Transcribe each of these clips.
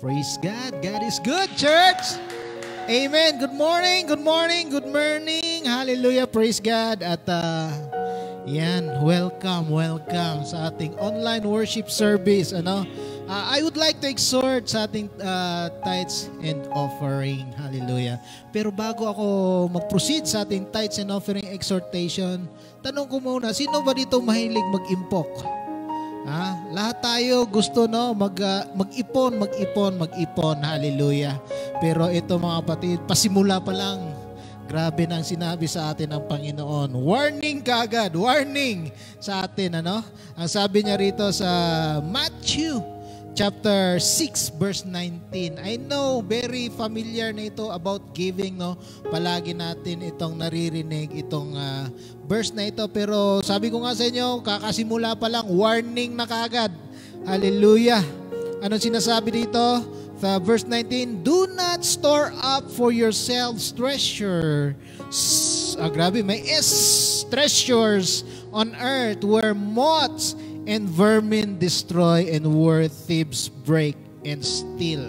Praise God. God is good, church. Amen. Good morning, good morning, good morning. Hallelujah. Praise God. At welcome sa ating online worship service. I would like to exhort sa ating tithes and offering. Hallelujah. Pero bago ako mag-proceed sa ating tithes and offering exhortation, tanong ko muna, sino ba dito mahilig mag-impok? Lahat tayo gusto mag-ipon. Hallelujah. Pero ito mga kapatid, pasimula pa lang, grabe nang sinabi sa atin ng Panginoon. Warning kagad, warning sa atin. Ang sabi niya rito sa Matthew chapter 6 verse 19. I know, very familiar na ito about giving, no? Palagi natin itong naririnig, itong verse na ito. Pero sabi ko nga sa inyo, kakasimula pa lang, warning na kagad. Hallelujah. Anong sinasabi dito? Sa verse 19, do not store up for yourselves treasure. Grabe, may treasures on earth where moths and vermin destroy and where thieves break and steal.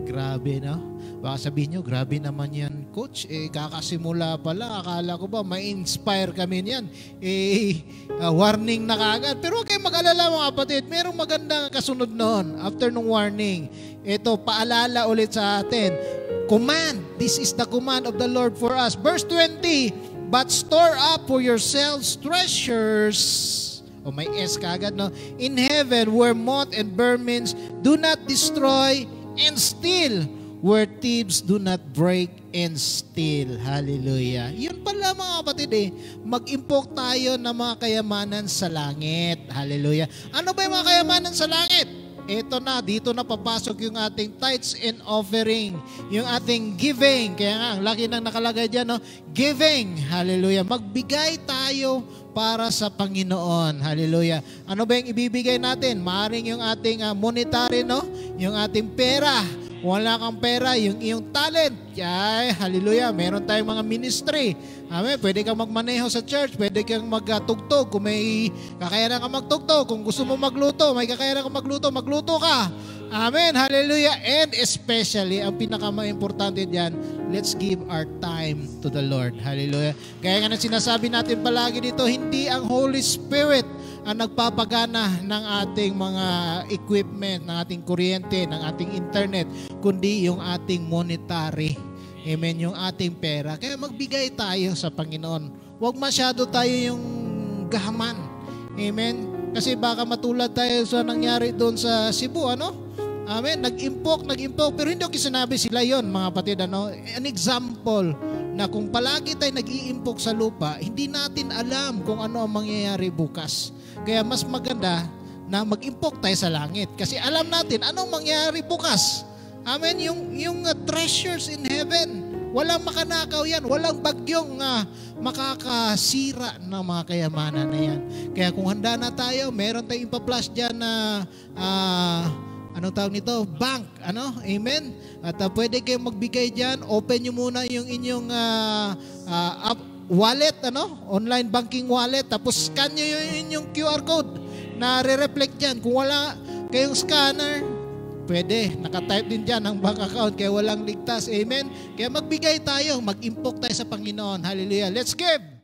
Grabe, no? Baka sabihin nyo, grabe naman yan, coach. Kakasimula pala. Akala ko ba, ma-inspire kami niyan. Warning na kagad. Pero huwag kayong mag-alala mga kapatid. Merong magandang kasunod noon. After nung warning, ito, paalala ulit sa atin. Command. This is the command of the Lord for us. Verse 20, but store up for yourselves treasures. May S kagad, no? In heaven, where moth and vermin do not destroy and steal, where thieves do not break and steal. Hallelujah. Yun pala mga kapatid mag-impok tayo ng mga kayamanan sa langit. Hallelujah. Ano ba yung mga kayamanan sa langit? Ito na, dito na papasok yung ating tithes and offering, yung ating giving. Kaya nga, ang laki nang nakalagay dyan, no? Giving. Hallelujah. Magbigay tayo para sa Panginoon. Hallelujah. Ano ba yung ibibigay natin? Maaring yung ating monetary, no? Yung ating pera. Wala kang pera, yung iyong talent. Ay, hallelujah. Meron tayong mga ministry. Amen. Pwede kang magmaneho sa church. Pwede kang magtugtog. Kung may kakayanan kang magtugtog. Kung gusto mo magluto, may kakayanan kang magluto ka. Amen. Hallelujah. And especially, ang pinaka-importante diyan, let's give our time to the Lord. Hallelujah. Kaya nga sinasabi natin palagi dito, hindi ang Holy Spirit ang nagpapagana ng ating mga equipment, ng ating kuryente, ng ating internet, kundi yung ating monetary. Amen, yung ating pera. Kaya magbigay tayo sa Panginoon. Huwag masyado tayo yung gahaman. Amen. Kasi baka matulad tayo sa nangyari doon sa Cebu, Amen. Nag-impok. Pero hindi ko sinabi sila yon mga kapatid, An example na kung palagi tayo nag-iimpok sa lupa, hindi natin alam kung ano ang mangyayari bukas. Kaya mas maganda na mag-impok tayo sa langit. Kasi alam natin anong mangyayari bukas. Amen. Yung treasures in heaven, walang makanakaw yan. Walang bagyong makakasira ng mga kayamanan na yan. Kaya kung handa na tayo, meron tayong ipa-flash dyan na anong tawag nito? Bank. Amen? At pwede kayong magbigay dyan. Open nyo muna yung inyong wallet, online banking wallet. Tapos scan nyo yung inyong QR code na re-reflect dyan. Kung wala kayong scanner, pwede. Nakatype din dyan ang bank account kaya walang ligtas. Amen? Kaya magbigay tayo. Mag-impok tayo sa Panginoon. Hallelujah. Let's give!